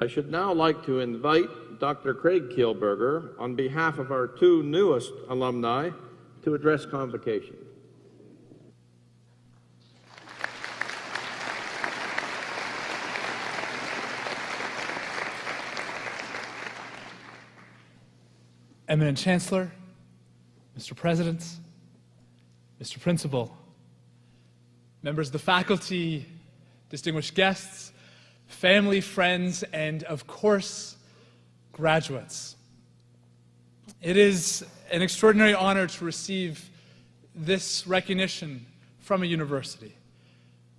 I should now like to invite Dr. Craig Kielburger, on behalf of our two newest alumni, to address Convocation. Eminent Chancellor, Mr. President, Mr. Principal, members of the faculty, distinguished guests, family, friends, and of course, graduates. It is an extraordinary honor to receive this recognition from a university,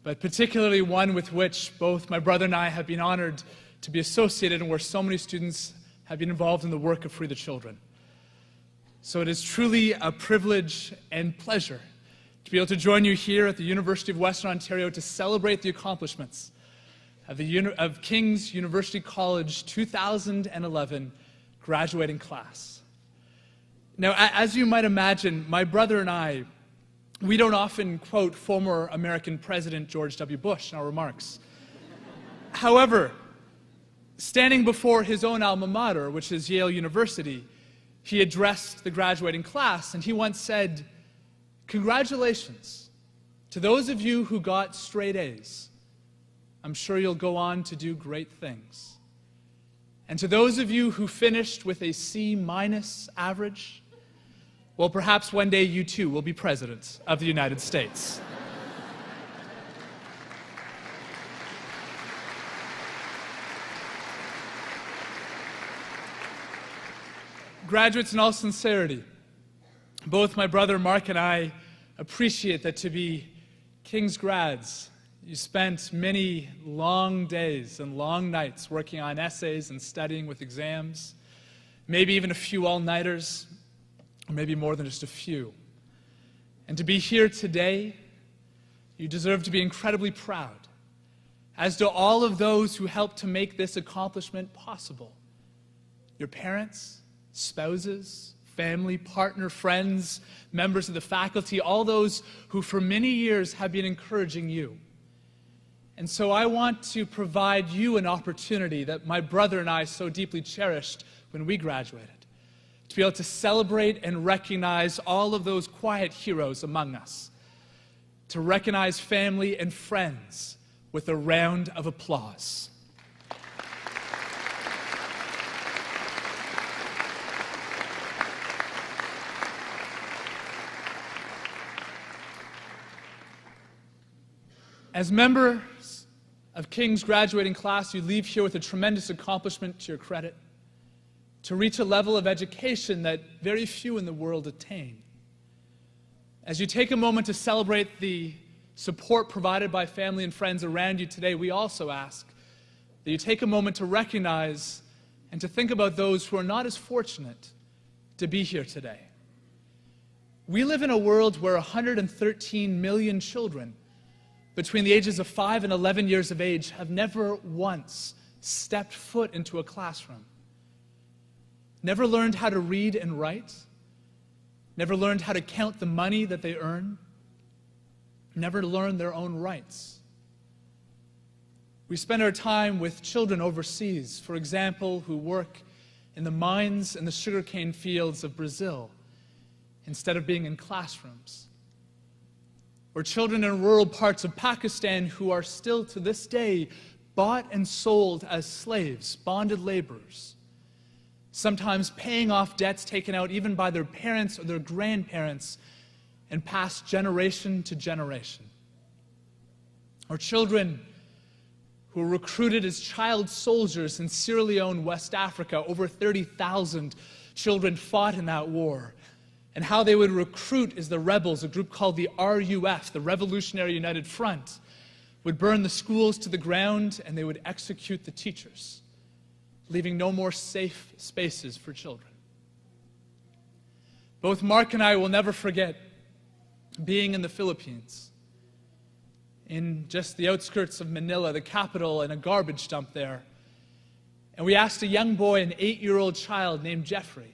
but particularly one with which both my brother and I have been honored to be associated and where so many students have been involved in the work of Free the Children. So it is truly a privilege and pleasure to be able to join you here at the University of Western Ontario to celebrate the accomplishments of King's University College 2011 graduating class. Now, as you might imagine, my brother and I, we don't often quote former American President George W. Bush in our remarks. However, standing before his own alma mater, which is Yale University, he addressed the graduating class, and he once said, "Congratulations to those of you who got straight A's. I'm sure you'll go on to do great things. And to those of you who finished with a C- average, well, perhaps one day you too will be President of the United States." Graduates, in all sincerity, both my brother Mark and I appreciate that to be King's grads, you spent many long days and long nights working on essays and studying with exams, maybe even a few all-nighters, or maybe more than just a few. And to be here today, you deserve to be incredibly proud, as do all of those who helped to make this accomplishment possible. Your parents, spouses, family, partner, friends, members of the faculty, all those who for many years have been encouraging you. And so I want to provide you an opportunity that my brother and I so deeply cherished when we graduated, to be able to celebrate and recognize all of those quiet heroes among us, to recognize family and friends with a round of applause. As members of King's graduating class, you leave here with a tremendous accomplishment to your credit, to reach a level of education that very few in the world attain. As you take a moment to celebrate the support provided by family and friends around you today, we also ask that you take a moment to recognize and to think about those who are not as fortunate to be here today. We live in a world where 113 million children between the ages of 5 and 11 years of age have never once stepped foot into a classroom, never learned how to read and write, never learned how to count the money that they earn, never learned their own rights. We spend our time with children overseas, for example, who work in the mines and the sugarcane fields of Brazil instead of being in classrooms. Or children in rural parts of Pakistan who are still to this day bought and sold as slaves, bonded laborers, sometimes paying off debts taken out even by their parents or their grandparents and passed generation to generation. Or children who were recruited as child soldiers in Sierra Leone, West Africa. Over 30,000 children fought in that war. And how they would recruit as the rebels, a group called the RUF, the Revolutionary United Front, would burn the schools to the ground and they would execute the teachers, leaving no more safe spaces for children. Both Mark and I will never forget being in the Philippines, in just the outskirts of Manila, the capital, in a garbage dump there. And we asked a young boy, an 8-year-old child named Jeffrey,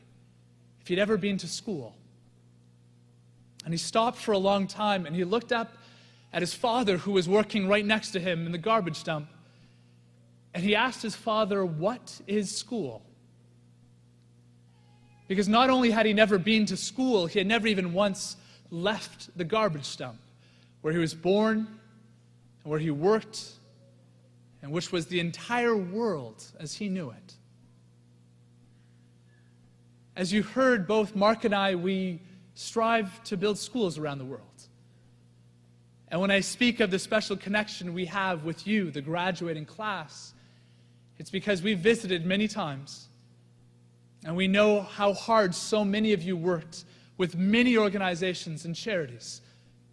if he'd ever been to school. And he stopped for a long time and he looked up at his father, who was working right next to him in the garbage dump. And he asked his father, "What is school?" Because not only had he never been to school, he had never even once left the garbage dump where he was born and where he worked and which was the entire world as he knew it. As you heard, both Mark and I, we strive to build schools around the world. And when I speak of the special connection we have with you, the graduating class, it's because we've visited many times, and we know how hard so many of you worked with many organizations and charities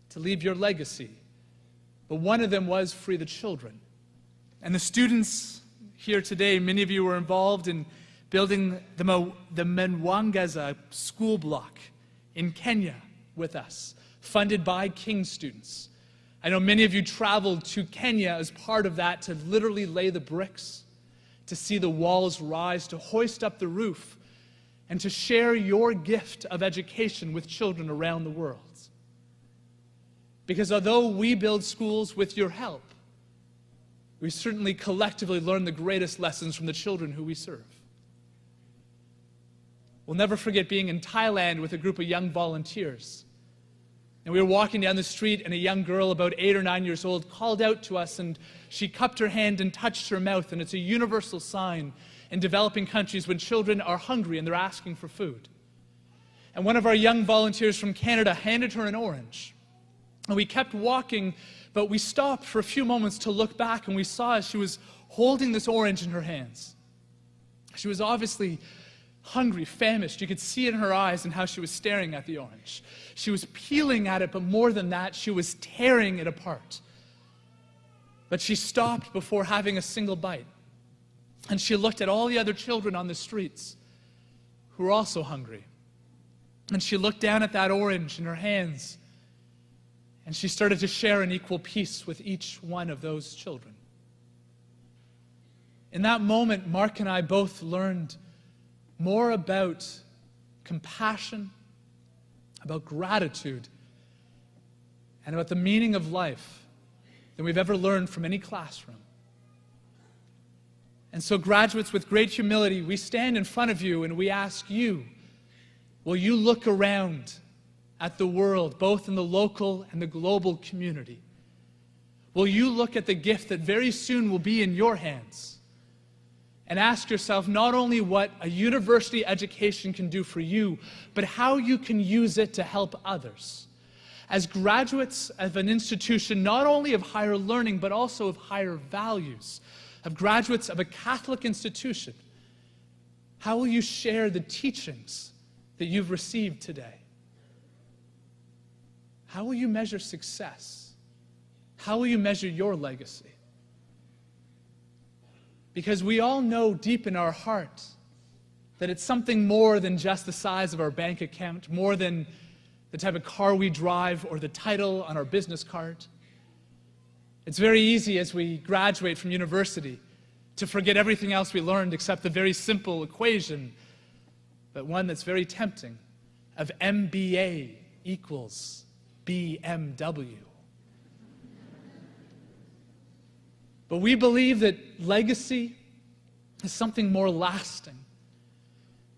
to leave your legacy. But one of them was Free the Children. And the students here today, many of you were involved in building the Mwangaza school block in Kenya with us, funded by King students. I know many of you traveled to Kenya as part of that to literally lay the bricks, to see the walls rise, to hoist up the roof, and to share your gift of education with children around the world. Because although we build schools with your help, we certainly collectively learn the greatest lessons from the children who we serve. We'll never forget being in Thailand with a group of young volunteers. And we were walking down the street, and a young girl about 8 or 9 years old called out to us, and she cupped her hand and touched her mouth, and it's a universal sign in developing countries when children are hungry and they're asking for food. And one of our young volunteers from Canada handed her an orange. And we kept walking, but we stopped for a few moments to look back, and we saw as she was holding this orange in her hands. She was obviously hungry, famished. You could see it in her eyes and how she was staring at the orange. She was peeling at it, but more than that, she was tearing it apart. But she stopped before having a single bite. And she looked at all the other children on the streets who were also hungry. And she looked down at that orange in her hands, and she started to share an equal piece with each one of those children. In that moment, Mark and I both learned more about compassion, about gratitude, and about the meaning of life than we've ever learned from any classroom. And so, graduates, with great humility, we stand in front of you and we ask you, will you look around at the world, both in the local and the global community? Will you look at the gift that very soon will be in your hands and ask yourself not only what a university education can do for you, but how you can use it to help others? As graduates of an institution not only of higher learning, but also of higher values, of graduates of a Catholic institution, how will you share the teachings that you've received today? How will you measure success? How will you measure your legacy? Because we all know deep in our heart that it's something more than just the size of our bank account, more than the type of car we drive or the title on our business card. It's very easy as we graduate from university to forget everything else we learned except the very simple equation, but one that's very tempting, of MBA equals BMW. But we believe that legacy is something more lasting.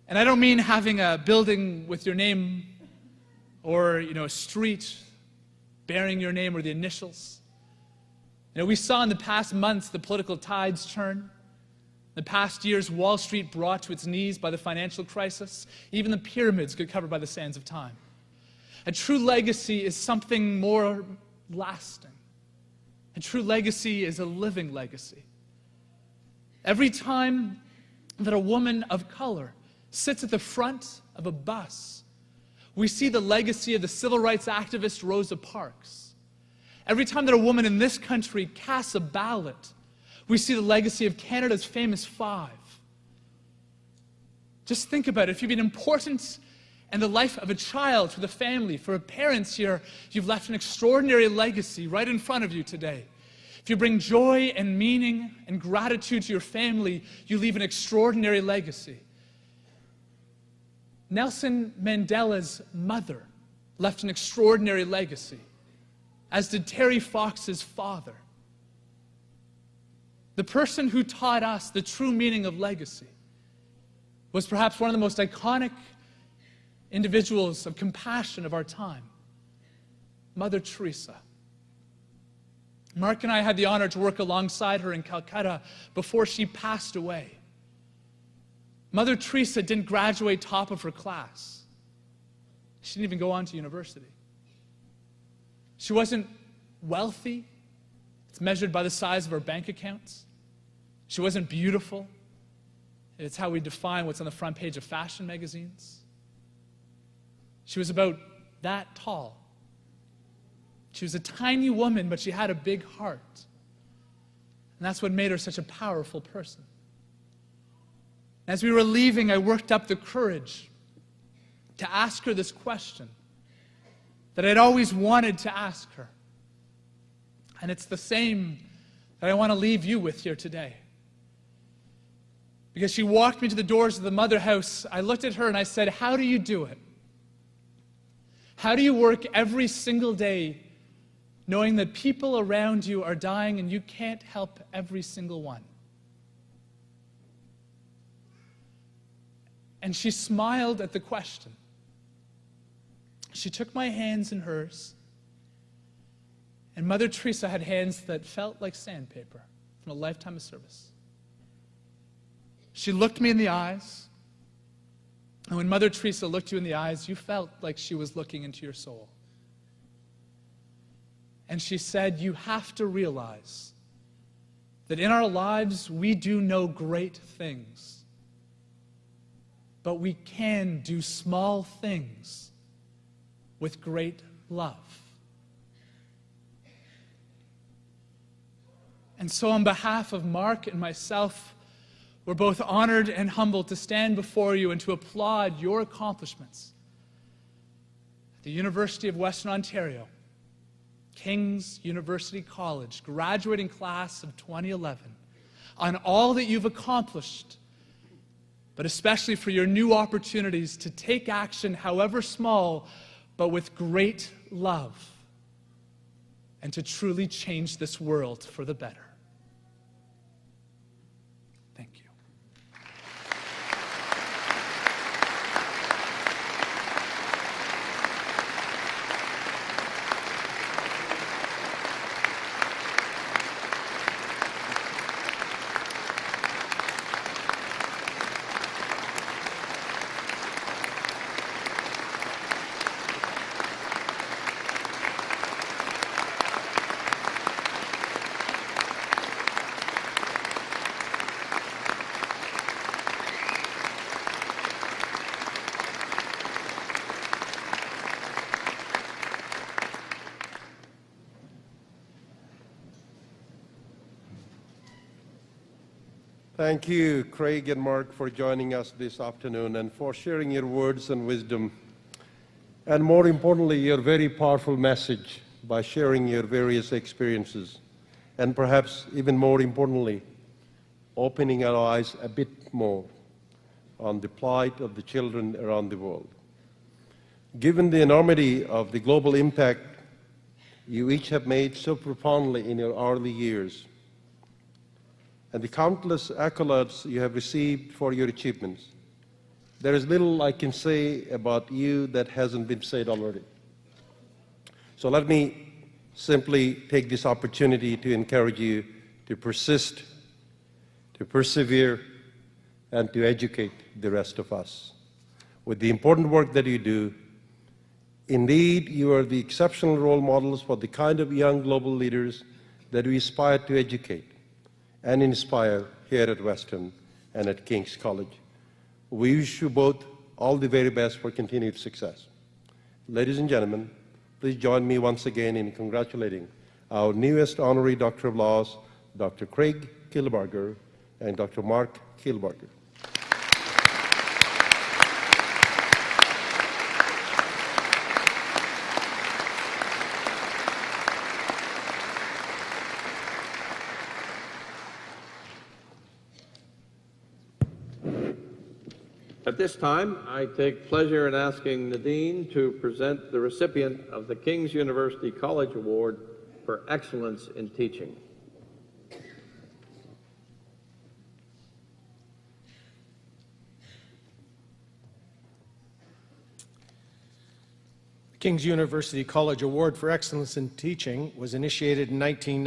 And I don't mean having a building with your name or, a street bearing your name or the initials. We saw in the past months the political tides turn. The past years, Wall Street brought to its knees by the financial crisis. Even the pyramids got covered by the sands of time. A true legacy is something more lasting. A true legacy is a living legacy. Every time that a woman of color sits at the front of a bus, we see the legacy of the civil rights activist Rosa Parks. Every time that a woman in this country casts a ballot, we see the legacy of Canada's famous five. Just think about it. If you've been important in the life of a child, for the family, for parents here, you've left an extraordinary legacy right in front of you today. If you bring joy and meaning and gratitude to your family, you leave an extraordinary legacy. Nelson Mandela's mother left an extraordinary legacy, as did Terry Fox's father. The person who taught us the true meaning of legacy was perhaps one of the most iconic individuals of compassion of our time, Mother Teresa. Mark and I had the honor to work alongside her in Calcutta before she passed away. Mother Teresa didn't graduate top of her class. She didn't even go on to university. She wasn't wealthy. It's measured by the size of her bank accounts. She wasn't beautiful. It's how we define what's on the front page of fashion magazines. She was about that tall. She was a tiny woman, but she had a big heart. And that's what made her such a powerful person. As we were leaving, I worked up the courage to ask her this question that I'd always wanted to ask her. And it's the same that I want to leave you with here today. Because she walked me to the doors of the Mother House, I looked at her and I said, how do you do it? How do you work every single day knowing that people around you are dying and you can't help every single one? And she smiled at the question. She took my hands in hers, and Mother Teresa had hands that felt like sandpaper from a lifetime of service. She looked me in the eyes, and when Mother Teresa looked you in the eyes, you felt like she was looking into your soul. And she said, you have to realize that in our lives we do no great things, but we can do small things with great love. And so on behalf of Mark and myself, we're both honored and humbled to stand before you and to applaud your accomplishments at the University of Western Ontario, King's University College, graduating class of 2011, on all that you've accomplished, but especially for your new opportunities to take action, however small, but with great love, and to truly change this world for the better. Thank you. Thank you, Craig and Marc, for joining us this afternoon and for sharing your words and wisdom, and more importantly, your very powerful message by sharing your various experiences, and perhaps even more importantly, opening our eyes a bit more on the plight of the children around the world. Given the enormity of the global impact you each have made so profoundly in your early years, and the countless accolades you have received for your achievements, there is little I can say about you that hasn't been said already. So let me simply take this opportunity to encourage you to persist, to persevere, and to educate the rest of us. With the important work that you do, indeed, you are the exceptional role models for the kind of young global leaders that we aspire to educate and inspire here at Western and at King's College. We wish you both all the very best for continued success. Ladies and gentlemen, please join me once again in congratulating our newest honorary Doctor of Laws, Dr. Craig Kielburger and Dr. Marc Kielburger. At this time, I take pleasure in asking the Dean to present the recipient of the King's University College Award for Excellence in Teaching. King's University College Award for Excellence in Teaching was initiated in 1990.